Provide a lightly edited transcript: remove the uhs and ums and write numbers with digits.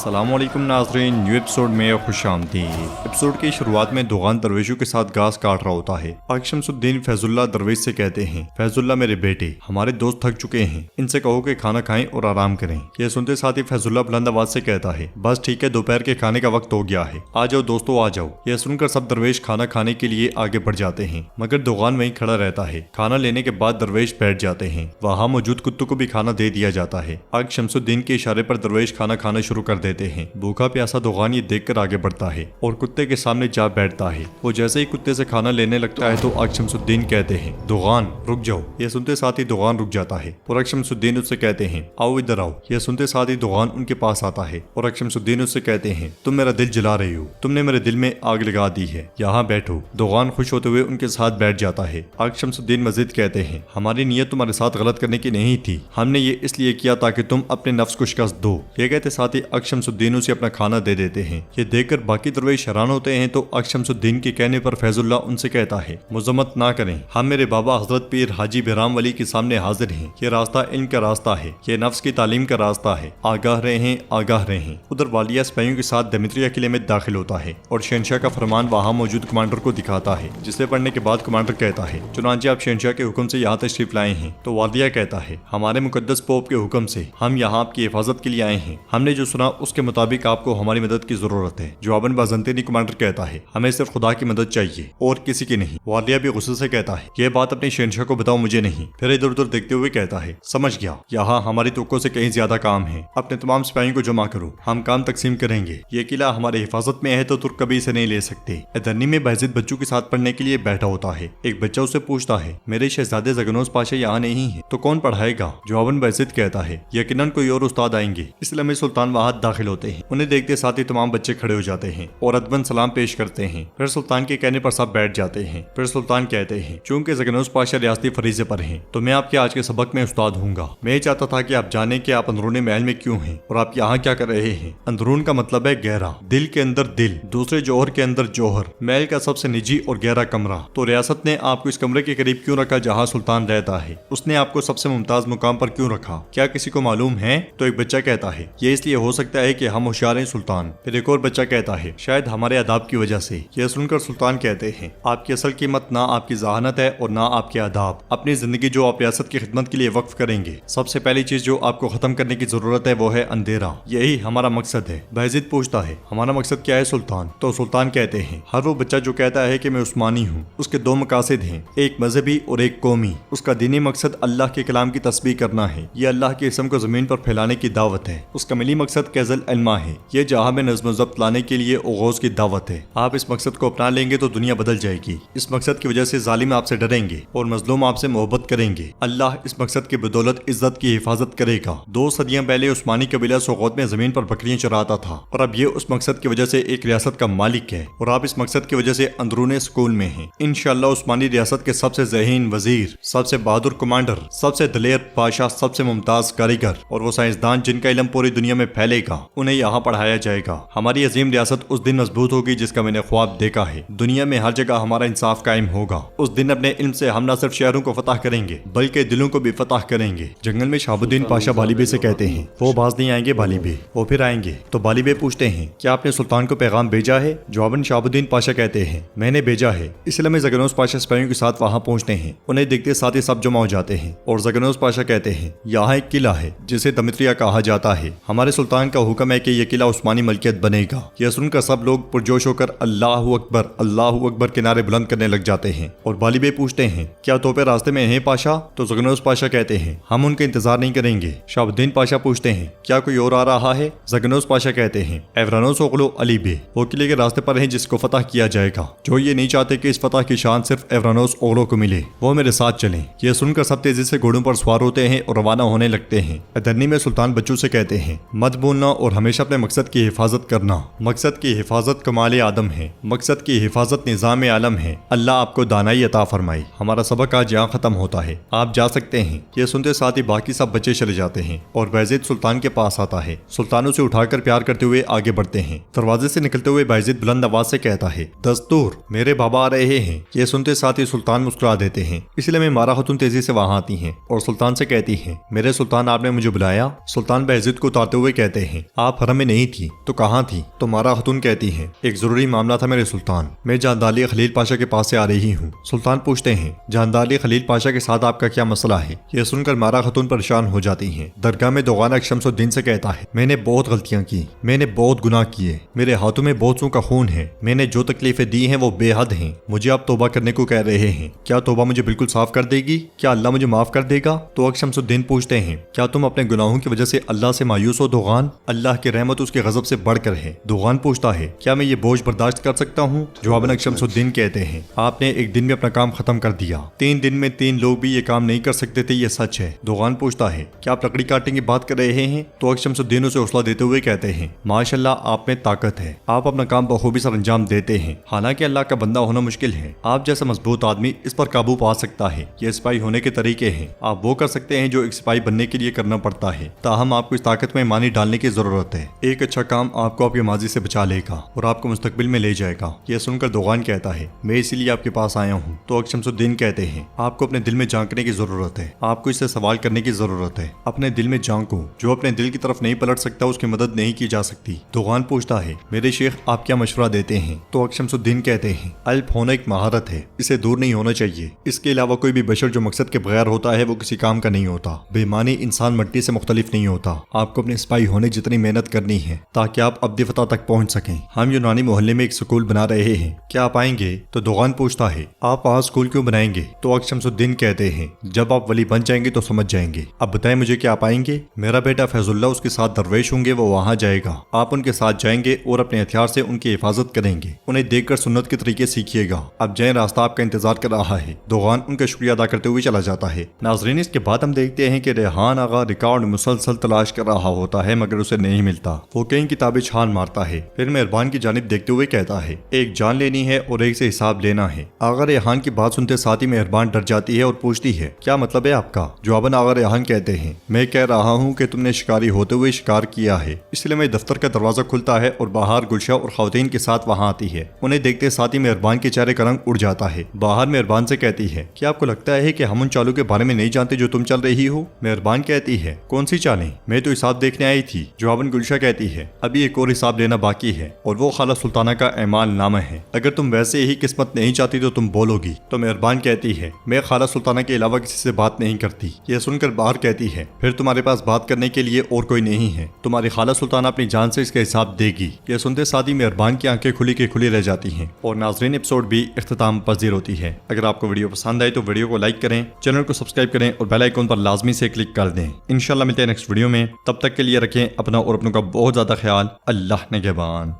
अस्सलामुअलैकुम नाज़रीन, new episode में खुशामदीद। एपिसोड की शुरुआत में दुगान दरवेशों के साथ घास काट रहा होता है। आग शमसुद्दीन फैजुल्ला दरवेश से कहते हैं, फैजुल्ला मेरे बेटे, हमारे दोस्त थक चुके हैं, इनसे कहो कि खाना खाएं और आराम करें। यह सुनते साथ ही फैजुल्ला बुलंद आवाज से कहता है, बस ठीक है, दोपहर के खाने का वक्त हो गया है, आ जाओ दोस्तों आ जाओ। यह सुनकर सब दरवेश खाना खाने के लिए आगे बढ़ जाते हैं, मगर दुगान वहीं खड़ा रहता है। खाना लेने के बाद दरवेश बैठ जाते हैं। वहाँ मौजूद कुत्तों को भी खाना दे दिया जाता है। आग शमसुद्दीन के इशारे पर दरवेश खाना खाना शुरू कर देते हैं। भूखा प्यासा दुगान ये देखकर आगे बढ़ता है और कुत्ते के सामने जा बैठता है। वो जैसे ही कुत्ते से खाना लेने लगता है तो आग शमसुद्दीन कहते हैं, दुगान रुक जाओ। यह सुनते साथ ही दुगान रुक जाता है और आग शमसुद्दीन उससे कहते हैं, आओ इधर आओ। यह सुनते साथ ही दुगान उनके पास आता है और आग शमसुद्दीन उससे कहते हैं, तुम मेरा दिल जला रही हो, तुमने मेरे दिल में आग लगा दी है, यहाँ बैठो। दुगान खुश होते हुए उनके साथ बैठ जाता है। आग शमसुद्दीन मजीद कहते हैं, हमारी नीयत तुम्हारे साथ गलत करने की नहीं थी, हमने ये इसलिए किया ताकि तुम अपने नफ्स को शिकस्त दो। ये कहते साथ ही आग शमसुद्दीन उसे अपना खाना दे देते हैं। ये देखकर बाकी दरवेश हैरान होते हैं तो आग शमसुद्दीन के कहने पर फैजुल्ला उनसे कहता है, मुजम्मत ना करें, हम मेरे बाबा हजरत पीर हाजी बेराम वली के सामने हाजिर हैं। ये रास्ता इल्म का रास्ता है, ये नफ्स की तालीम का रास्ता है, आगाह रहें आगाह रहें। उधर वालिया सिपाहियों के साथ दमित्रिया किले में दाखिल होता है और शहनशाह का फरमान वहाँ मौजूद कमांडर को दिखाता है, जिसे पढ़ने के बाद कमांडर कहता है, चुनांचे आप शहनशाह के हुक्म से यहाँ तशरीफ लाए हैं। तो वालिया कहता है, हमारे मुकद्दस पोप के हुक्म से हम यहाँ आपकी हिफाजत के लिए आए हैं, हमने जो सुना उसके मुताबिक आपको हमारी मदद की जरूरत है। जवाबन बाज़ंतीनी कमांडर कहता है, हमें सिर्फ खुदा की मदद चाहिए और किसी की नहीं। वालिया भी गुस्से से कहता है, यह बात अपने शहनशाह को बताओ, मुझे नहीं। फिर इधर उधर देखते हुए कहता है, समझ गया, यहाँ हमारी तुक्कों से कहीं ज्यादा काम है, अपने तमाम सिपाहियों को जमा करो, हम काम तकसीम करेंगे। ये किला हमारे हिफाजत में है तो तुर्क कभी इसे नहीं ले सकते। एदरनी में बायजीद बच्चों के साथ पढ़ने के लिए बैठा होता है। एक बच्चा उससे पूछता है, मेरे शहजादे ज़गनोस पाशा यहाँ नहीं है तो कौन पढ़ाएगा? जवाबन बायजीद कहता है, यकीनन कोई और उस्ताद आएंगे। इस्लामी सुल्तान वहां दाखिल होते हैं। उन्हें देखते साथ ही तमाम बच्चे खड़े हो जाते हैं और अदबन सलाम पेश करते हैं। फिर सुल्तान के कहने पर सब बैठ जाते हैं। फिर सुल्तान कहते हैं, चूंकि ज़गनोस पाशा रियासती फरीजे पर हैं, तो मैं आपके आज के सबक में उस्ताद हूँगा। मैं चाहता था कि आप जाने कि आप अंदरूनी महल में क्यों हैं और आप यहाँ क्या कर रहे हैं। अंदरून का मतलब है गहरा, दिल के अंदर दिल, दूसरे जौहर के अंदर जौहर, महल का सबसे निजी और गहरा कमरा। तो रियासत ने आपको इस कमरे के करीब क्यों रखा जहाँ सुल्तान रहता है? उसने आपको सबसे मुमताज मुकाम पर क्यों रखा? क्या किसी को मालूम है? तो एक बच्चा कहता है, ये इसलिए हो सकता है कि हम होशियार हैं सुल्तान। फिर एक और बच्चा कहता है, शायद हमारे आदाब की वजह से। यह सुनकर सुल्तान कहते हैं, आपकी असल कीमत ना आपकी जहानत है और ना आपके आदाब। अपनी जिंदगी जो आप रियासत की खिदमत के लिए वक्फ करेंगे, सबसे पहली चीज जो आपको खत्म करने की जरूरत है वो है अंधेरा। यही हमारा मकसद है। बायजीद पूछता है, हमारा मकसद क्या है सुल्तान? तो सुल्तान कहते हैं, हर वो बच्चा जो कहता है कि मैं उस्मानी हूँ, उसके दो मकासद हैं, एक मजहबी और एक कौमी। उसका दीनी मकसद अल्लाह के कलाम की तस्बीह करना है, ये अल्लाह के इसम को जमीन पर फैलाने की दावत है। उसका मिली मकसद कैज़ल इल्मा है, ये जहां में नज़्म ज़ब्त लाने के लिए ओगोज की दावत है। आप इस मकसद को अपना लेंगे तो दुनिया बदल जाएगी। इस मकसद की वजह से जालिम आपसे डरेंगे और मजलूम आपसे मोहब्बत करेंगे। अल्लाह इस मकसद की बदौलत इज्जत की हिफाजत करेगा। 2 सदियां पहले उस्मानी कबीला सोगौत में जमीन पर बकरियां चराता था और अब ये उस मकसद की वजह से एक रियासत का मालिक है और आप इस मकसद की वजह से अंदरूने स्कूल में हैं। इंशाअल्लाह उस्मानी रियासत के सबसे ज़हीन वजीर, सबसे बहादुर कमांडर, सबसे दलेर बादशाह, सबसे मुमताज कारीगर और वो साइंसदान जिनका इल्म पूरी दुनिया में फैलेगा, उन्हें यहाँ पढ़ाया जाएगा। हमारी अजीम रियासत उस दिन मजबूत होगी जिसका मैंने ख्वाब देखा है। दुनिया में हर जगह हमारा इंसाफ कायम होगा। उस दिन अपने इल्म से हम न सिर्फ शहरों को फतह करेंगे बल्कि दिलों को भी फतह करेंगे। जंगल में शहाबुद्दीन पाशा बालीबे से कहते हैं, वो बाज नहीं आएंगे बालीबे, वो फिर आएंगे। तो बालीबे पूछते हैं, क्या आपने सुल्तान को पैगाम भेजा है? जवाबन शहाबुद्दीन पाशा कहते हैं, मैंने भेजा है। इसलिए में ज़गनोस पाशा सिपाहियों के साथ वहाँ पहुँचते हैं। उन्हें देखते साथ ही सब जमा हो जाते हैं और ज़गनोस पाशा कहते हैं, यहाँ एक किला है जिसे दमित्रिया कहा जाता है। हमारे सुल्तान का हुक्म है कि यह किला उस्मानी मलकियत बनेगा। यह सुनकर सब लोग पुरजोश होकर अल्लाहु अकबर के नारे बुलंद करने लग जाते हैं। और बालीबे पूछते हैं, क्या तोपे रास्ते में हैं पाशा? तो ज़गनोस पाशा कहते हैं, हम उनका इंतजार नहीं करेंगे। शहाबुद्दीन पाशा पूछते हैं, क्या कोई और आ रहा है? ज़गनोस पाशा कहते हैं, एवरानोस ओगलो अली बे वो किले के रास्ते पर हैं जिसको फतह किया जाएगा। जो ये नहीं चाहते कि इस फतह की शान सिर्फ एवरानोस ओगलो को मिले, वो मेरे साथ चलें। यह सुनकर सब तेजी से घोड़ों पर सवार होते हैं और रवाना होने लगते हैं। अदरनी में सुल्तान बच्चों से कहते हैं, मत बोलना और हमेशा अपने मकसद की हिफाजत करना। मकसद की हिफाजत कमाल आदम है, मकसद की हिफाजत निज़ाम आलम है। अल्लाह आपको दानाई अता फरमाए। हमारा सबक आज यहाँ खत्म होता है, आप जा सकते हैं। ये सुनते साथ ही बाकी सब बच्चे चले जाते हैं और बायजीद सुल्तान के पास आता है। सुल्तान उसे उठाकर प्यार करते हुए आगे बढ़ते हैं। दरवाजे से निकलते हुए बायजीद बुलंद आवाज से कहता है, दस्तूर, मेरे बाबा आ रहे हैं। ये सुनते साथ ही सुल्तान मुस्कुरा देते हैं। इसलिए में मारा खातून तेजी से वहाँ आती हैं और सुल्तान से कहती हैं, मेरे सुल्तान आपने मुझे बुलाया? सुल्तान बायजीद को उतारते हुए कहते हैं, आप हरम में नहीं थी तो कहाँ थी? तो मारा खातून कहती है, एक जरूरी मामला था मेरे सुल्तान, मैं जानदाली खलील पाशा के पास से आ रही हूँ। सुल्तान पूछते हैं, जानदाली खलील पाशा के साथ आपका क्या मसला है? यह सुनकर मारा खातून परेशान हो जाती है। दरगाह में दोगाना शमसुद्दीन से कहता है, मैंने बहुत गलतियां की, मैंने बहुत गुनाह किए, मेरे हाथों में बहुतों का खून है, मैंने जो तकलीफें दी हैं वो बेहद हैं, मुझे आप तौबा करने को कह रहे हैं, क्या तौबा मुझे बिल्कुल साफ कर देगी? क्या अल्लाह मुझे माफ कर देगा? तो शमसुद्दीन पूछते हैं, क्या तुम अपने गुनाहों की वजह से अल्लाह से मायूस हो दोगान? अल्लाह की रहमत उसके गजब से बढ़कर है। दोगान पूछता है, क्या मैं ये बोझ बर्दाश्त कर सकता हूँ? जवाबन शमसुद्दीन कहते हैं, आपने एक दिन में अपना काम खत्म कर दिया, 3 दिन में 3 लोग भी ये काम नहीं कर सकते थे, ये सच है। दोगान पूछता है, क्या आप लकड़ी काटने की बात कर रहे हैं? तो शमसुद्दीन उसे हौसला देते हुए कहते हैं, माशाल्लाह आप में ताकत है, आप अपना काम बखूबी सर अंजाम देते हैं। हालांकि अल्लाह का बंदा होना मुश्किल है, आप जैसा मजबूत आदमी इस पर काबू पा सकता है। ये सिपाही होने के तरीके हैं, आप वो कर सकते हैं जो एक सिपाही बनने के लिए करना पड़ता है, ताहम आपको इस ताकत में मानी डालने की जरूरत है। एक अच्छा काम आपको आपके माजी से बचा लेगा और आपको मुस्तकबिल में ले जाएगा। यह सुनकर दोगान कहता है, मैं इसीलिए आपके पास आया हूँ। तो शमसुद्दीन कहते हैं, आपको अपने दिल में झांकने की जरूरत है, आपको इससे सवाल करने की जरूरत है। अपने दिल में झांको, जो अपने दिल की तरफ नहीं पलट सकता उसकी मदद नहीं की जा सकती। दोगान पूछता है, मेरे शेख आप क्या मशवरा देते हैं? तो शमसुद्दीन कहते हैं, अल्प होना एक महारत है, इसे दूर नहीं होना चाहिए। इसके अलावा कोई भी बशर जो मकसद के बगैर होता है वो किसी काम का नहीं होता। बेमानी इंसान मट्टी से मुख्तलिफ नहीं होता। आपको अपने सिपाही होने जितनी मेहनत करनी है ताकि आप अब्दी फतह तक पहुंच सकें। हम यूनानी मोहल्ले में एक स्कूल बना रहे हैं, क्या आप आएंगे? तो दोगान पूछता है, आप वहाँ स्कूल क्यों बनाएंगे? तो शमसुद्दीन कहते हैं, जब आप वली बन जाएंगे तो समझ जाएंगे। अब बताएं मुझे, क्या आप आएंगे? मेरा बेटा फैजुल्ला उसके साथ दरवेश होंगे, वो वहाँ जाएगा, आप उनके साथ जाएंगे और अपने हथियार से उनकी हिफाजत करेंगे। उन्हें देखकर सुन्नत के तरीके सीखिएगा। अब जाए, रास्ता आपका इंतजार कर रहा है। दोगान उनका शुक्रिया अदा करते हुए चला जाता है। नाजरीन, इसके बाद हम देखते हैं कि रेहान आगा रिकॉर्ड मुसलसल तलाश कर रहा होता है मगर उसे नहीं मिलता। वो कई किताबें छान मारता है, फिर मेहरबान की जानिब देखते हुए कहता है, एक जान लेनी है और एक से हिसाब लेना है। आगा रेहान की बात सुनते साथ ही मेहरबान डर जाती है और पूछती है, क्या मतलब है आपका? जवाबन आगा रेहान कहते हैं, मैं कह रहा हूँ कि तुमने शिकारी होते हुए शिकार किया है, इसलिए मेरे दफ्तर का दरवाजा खुलता है और बाहर गुलशा और खवातीन के साथ वहाँ आती है। उन्हें देखते साथ ही मेहरबान के चेहरे का रंग उड़ जाता है। बाहर मेहरबान से कहती है, क्या आपको लगता है कि हम उन चालों के बारे में नहीं जानते जो तुम चल रही हो? मेहरबान कहती है, कौन सी चालें? मैं तो हिसाब देखने आई थी। जवाबन गुलशा कहती है, अभी एक और हिसाब लेना बाकी है और वो खाला सुल्ताना का ऐमाल नामा है, अगर तुम वैसे ही किस्मत नहीं चाहती तो तुम बोलोगी। तो मेहरबान कहती है, मैं खाला सुल्ताना के अलावा किसी से बात नहीं करती। यह सुनकर बाहर कहती है, फिर तुम्हारे पास बात करने के लिए और कोई नहीं है, तुम्हारी खाला सुल्ताना अपनी जान से इसका हिसाब देगी। यह सुनते साथ ही मेहरबान की आंखें खुली के खुली रह जाती हैं और नाजरीन एपिसोड भी इख्तिताम पजीर होती है। अगर आपको वीडियो पसंद आए तो वीडियो को लाइक करें, चैनल को सब्सक्राइब करें और बेल आइकन पर लाजमी से क्लिक कर दें। इंशाल्लाह मिलते हैं नेक्स्ट वीडियो में, तब तक के लिए रखें अपना और अपनों का बहुत ज्यादा ख्याल। अल्लाह निगहबान।